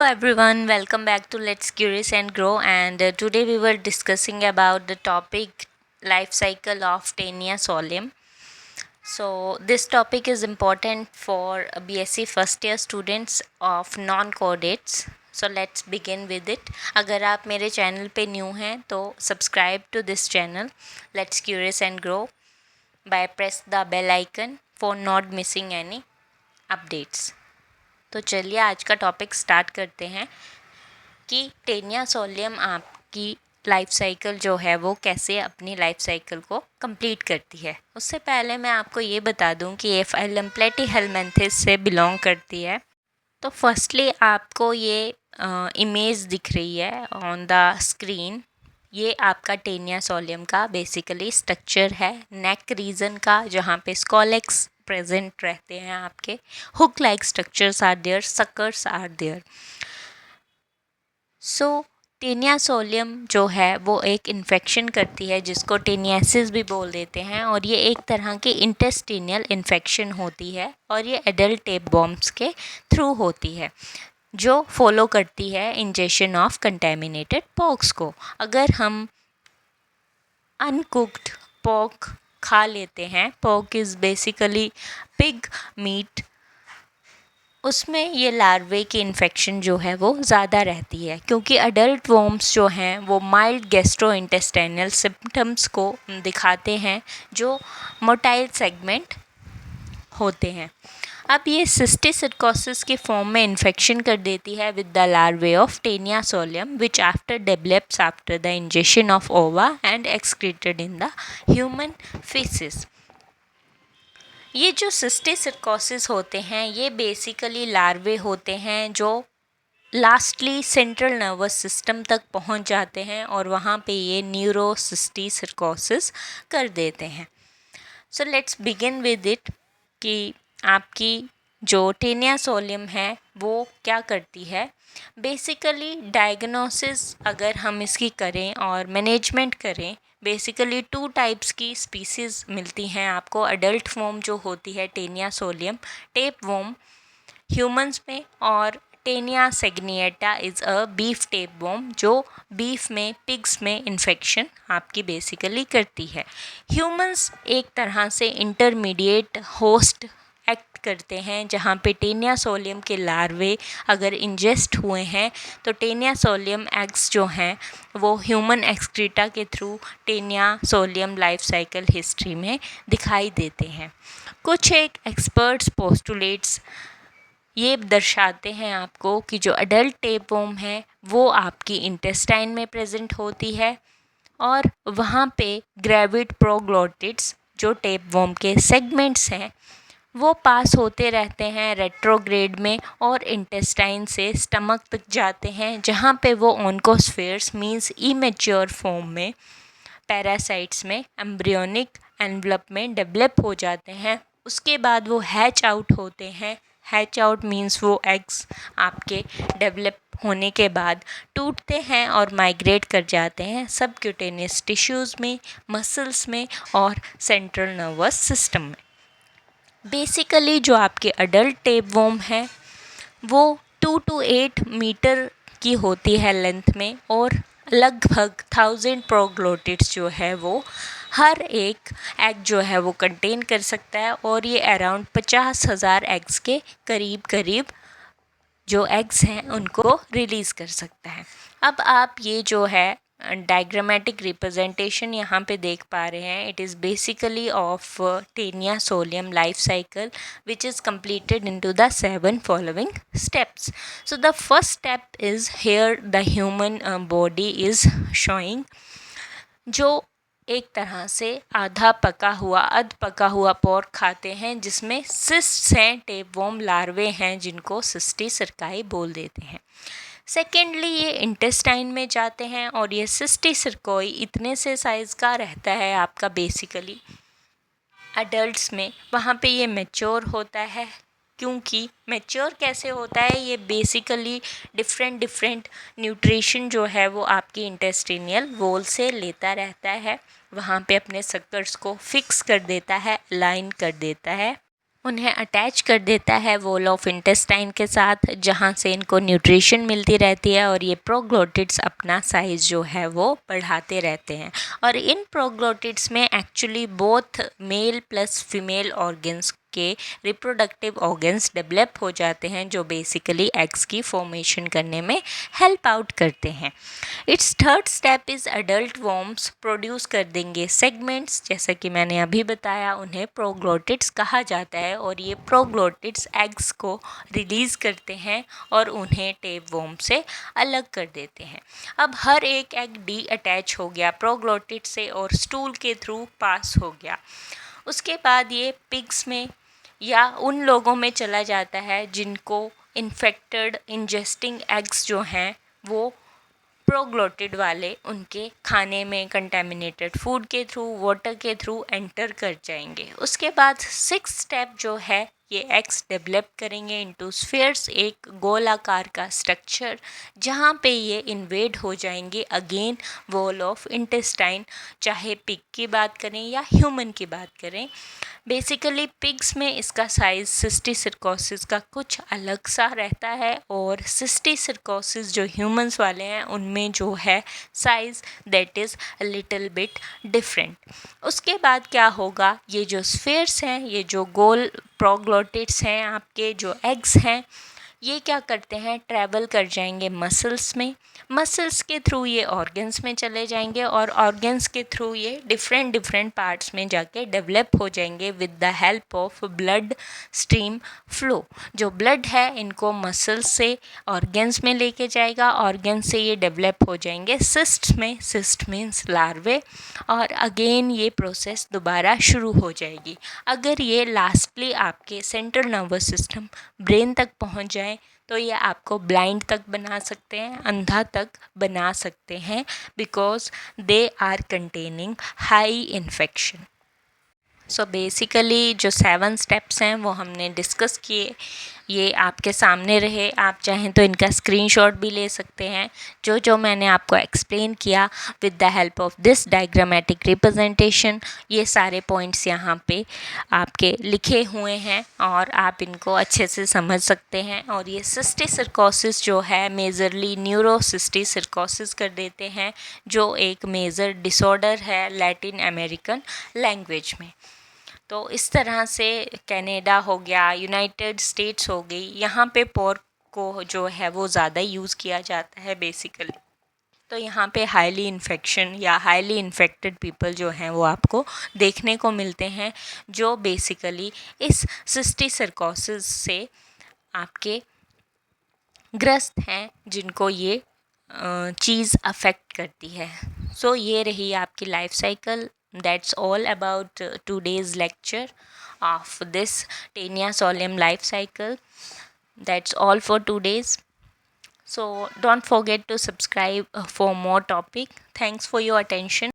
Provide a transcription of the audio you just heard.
Hello everyone, welcome back to Let's Curious and Grow. And today we were discussing about the topic life cycle of Taenia solium. So this topic is important for BSc first year students of non-codates. So let's begin with it. अगर आप मेरे channel पे new हैं तो subscribe to this channel Let's Curious and Grow by press the bell icon for not missing any updates. तो चलिए आज का टॉपिक स्टार्ट करते हैं कि टेनिया सोलियम आपकी लाइफ साइकिल जो है वो कैसे अपनी लाइफ साइकिल को कंप्लीट करती है। उससे पहले मैं आपको ये बता दूं कि ये फाइलम प्लेटीहेलमिन्थेस से बिलोंग करती है। तो फर्स्टली आपको ये इमेज दिख रही है ऑन द स्क्रीन। ये आपका टेनिया सोलियम का बेसिकली स्ट्रक्चर है, नेक रीजन का, जहाँ पे स्कॉलेक्स प्रेजेंट रहते हैं आपके, hook like structures are there, suckers are there. So taenia solium जो है वो एक इन्फेक्शन करती है जिसको टेनियासिस भी बोल देते हैं, और ये एक तरह की इंटेस्टिनियल इन्फेक्शन होती है और ये एडल्ट टेप बॉम्ब्स के थ्रू होती है जो फॉलो करती है इंजेक्शन ऑफ कंटेमिनेटेड पॉक्स को। अगर हम अनकुक्ड पॉक खा लेते हैं, pock is basically pig meet, उसमें ये लार्वे की इन्फेक्शन जो है वो ज़्यादा रहती है, क्योंकि अडल्ट वॉर्म्स जो हैं वो माइल्ड गैस्ट्रोइंटेस्टाइनल सिम्टम्स को दिखाते हैं जो मोटाइल सेगमेंट होते हैं। अब ये सिस्टिसिडकोसिस के फॉर्म में इन्फेक्शन कर देती है with the larvae of taenia solium which after develops after the injection of ova and excreted in the human faeces. ये जो सिस्टिसिडकोसिस होते हैं ये बेसिकली लार्वे होते हैं जो लास्टली सेंट्रल नर्वस सिस्टम तक पहुंच जाते हैं और वहाँ पे ये न्यूरोसिस्टिसिडकोसिस कर देते हैं। So let's begin with it कि आपकी जो टेनिया सोलियम है वो क्या करती है। बेसिकली डायग्नोसिस अगर हम इसकी करें और मैनेजमेंट करें, बेसिकली 2 टाइप्स की स्पीसीज़ मिलती हैं आपको। अडल्ट फॉर्म जो होती है taenia solium tapeworm humans में, और taenia saginata is a beef tapeworm जो बीफ में, पिग्स में इन्फेक्शन आपकी बेसिकली करती है। ह्यूमंस एक तरह से इंटरमीडिएट होस्ट एक्ट करते हैं जहाँ पे टेनिया सोलियम के लार्वे अगर इंजेस्ट हुए हैं तो टेनिया सोलियम एग्स जो हैं वो ह्यूमन एक्सक्रीटा के through Taenia solium life cycle history में दिखाई देते हैं। कुछ एक एक्सपर्ट्स पोस्टुलेट्स ये दर्शाते हैं आपको कि जो अडल्ट टेप वॉर्म है वो आपकी इंटेस्टाइन में प्रेजेंट होती है और वहाँ पे ग्रेविड प्रोग्लोटिड्स जो टेप वॉर्म के सेगमेंट्स हैं वो पास होते रहते हैं रेट्रोग्रेड में और इंटेस्टाइन से स्टमक तक जाते हैं, जहाँ पे वो ऑन्कोस्फेयर्स मींस इमेच्योर फॉर्म में पैरासाइट्स में एम्ब्रियोनिक एनवलप में डेवलप हो जाते हैं। उसके बाद वो हैच आउट होते हैं। हैच आउट मींस वो एग्स आपके डेवलप होने के बाद टूटते हैं और माइग्रेट कर जाते हैं सबक्यूटेनियस टिश्यूज़ में, मसल्स में और सेंट्रल नर्वस सिस्टम में। बेसिकली जो आपके अडल्ट टेप वॉर्म है वो 2 to 8 मीटर की होती है लेंथ में, और लगभग 1000 प्रोग्लोटिड्स जो है वो हर एक एग जो है वो कंटेन कर सकता है, और ये अराउंड 50,000 एग्स के करीब करीब जो एग्स हैं उनको रिलीज़ कर सकता है। अब आप ये जो है डायग्रामेटिक रिप्रेजेंटेशन यहाँ पे देख पा रहे हैं, it is basically of taenia solium life cycle which is completed into the 7 following steps. So the first step is here the human body is showing, जो एक तरह से आधा पका हुआ अध पका हुआ पोर्क खाते हैं जिसमें सिस्ट्स हैं, टेप वॉर्म लार्वे हैं जिनको सिस्टी सरकाई बोल देते हैं। सेकेंडली ये इंटेस्टाइन में जाते हैं और ये सिस्टी सरकोई इतने से साइज़ का रहता है आपका बेसिकली अडल्ट्स में। वहाँ पे ये मैच्योर होता है, क्योंकि मैच्योर कैसे होता है, ये बेसिकली डिफरेंट न्यूट्रिशन जो है वो आपकी इंटेस्टिनियल वॉल से लेता रहता है, वहाँ पे अपने सक्कर्स को फिक्स कर देता है, लाइन कर देता है। उन्हें अटैच कर देता है वॉल ऑफ इंटेस्टाइन के साथ, जहाँ से इनको न्यूट्रिशन मिलती रहती है और ये प्रोग्लोटिड्स अपना साइज़ जो है वो बढ़ाते रहते हैं। और इन प्रोग्लोटिड्स में actually both male plus female organs के रिप्रोडक्टिव ऑर्गन्स डेवलप हो जाते हैं, जो बेसिकली एग्स की फॉर्मेशन करने में हेल्प आउट करते हैं। It's third step is adult worms produce कर देंगे सेगमेंट्स, जैसा कि मैंने अभी बताया उन्हें प्रोग्लोटिड्स कहा जाता है। और ये प्रोग्लोटिड्स एग्स को रिलीज़ करते हैं और उन्हें टेप वॉर्म से अलग कर देते हैं। अब हर एक एग डी अटैच हो गया प्रोग्लोटिड से और स्टूल के थ्रू पास हो गया। उसके बाद ये पिग्स में या उन लोगों में चला जाता है जिनको इन्फेक्टेड इंजेस्टिंग एग्स जो हैं वो प्रोग्लोटिड वाले उनके खाने में कंटेमिनेटेड फूड के थ्रू, वाटर के थ्रू एंटर कर जाएंगे। उसके बाद सिक्स स्टेप जो है ये एग्स डेवलप करेंगे इनटू स्फीयर्स, एक गोलाकार का स्ट्रक्चर, जहाँ पे ये इन्वेड हो जाएंगे अगेन वॉल ऑफ इंटेस्टाइन, चाहे पिग की बात करें या ह्यूमन की बात करें। बेसिकली पिग्स में इसका साइज़ सिस्टिसर्कोसिस का कुछ अलग सा रहता है और सिस्टिसर्कोसिस जो ह्यूमंस वाले हैं उनमें जो है size that is little bit different. उसके बाद क्या होगा, ये जो स्फीयर्स हैं, ये जो गोल प्रोग्लोटिड्स हैं, आपके जो एग्स हैं, ये क्या करते हैं, ट्रैवल कर जाएंगे मसल्स में, मसल्स के थ्रू ये ऑर्गन्स में चले जाएंगे और ऑर्गन्स के थ्रू ये डिफरेंट डिफरेंट पार्ट्स में जाके डेवलप हो जाएंगे with the help of blood stream flow. जो ब्लड है इनको मसल्स से ऑर्गन्स में लेके जाएगा, ऑर्गन्स से ये डेवलप हो जाएंगे सिस्ट में, सिस्ट मीन्स लार्वे, और अगेन ये प्रोसेस दोबारा शुरू हो जाएगी। अगर ये लास्टली आपके सेंट्रल नर्वस सिस्टम ब्रेन तक पहुंच जाए तो ये आपको ब्लाइंड तक बना सकते हैं, अंधा तक बना सकते हैं, because they are containing high infection. So basically जो 7 स्टेप्स हैं वो हमने डिस्कस किए, ये आपके सामने रहे। आप चाहें तो इनका स्क्रीनशॉट भी ले सकते हैं। जो जो मैंने आपको एक्सप्लेन किया with the help of this diagrammatic representation, ये सारे पॉइंट्स यहाँ पे आपके लिखे हुए हैं और आप इनको अच्छे से समझ सकते हैं। और ये सिस्टिसर्कोसिस जो है मेजरली न्यूरोसिस्टिसर्कोसिस कर देते हैं, जो एक मेजर डिसऑर्डर है लैटिन अमेरिकन लैंग्वेज में। तो इस तरह से कनाडा हो गया, यूनाइटेड स्टेट्स हो गई, यहाँ पे पोर्क को जो है वो ज़्यादा यूज़ किया जाता है बेसिकली। तो यहाँ पे हाईली इन्फेक्शन या हाईली इन्फेक्टेड पीपल जो हैं वो आपको देखने को मिलते हैं, जो बेसिकली इस सिस्टिसर्कोसिस से आपके ग्रस्त हैं, जिनको ये चीज़ अफेक्ट करती है। सो ये रही आपकी life cycle. That's all about today's lecture of this Taenia Solium life cycle. That's all for today's. So don't forget to subscribe for more topic. Thanks for your attention.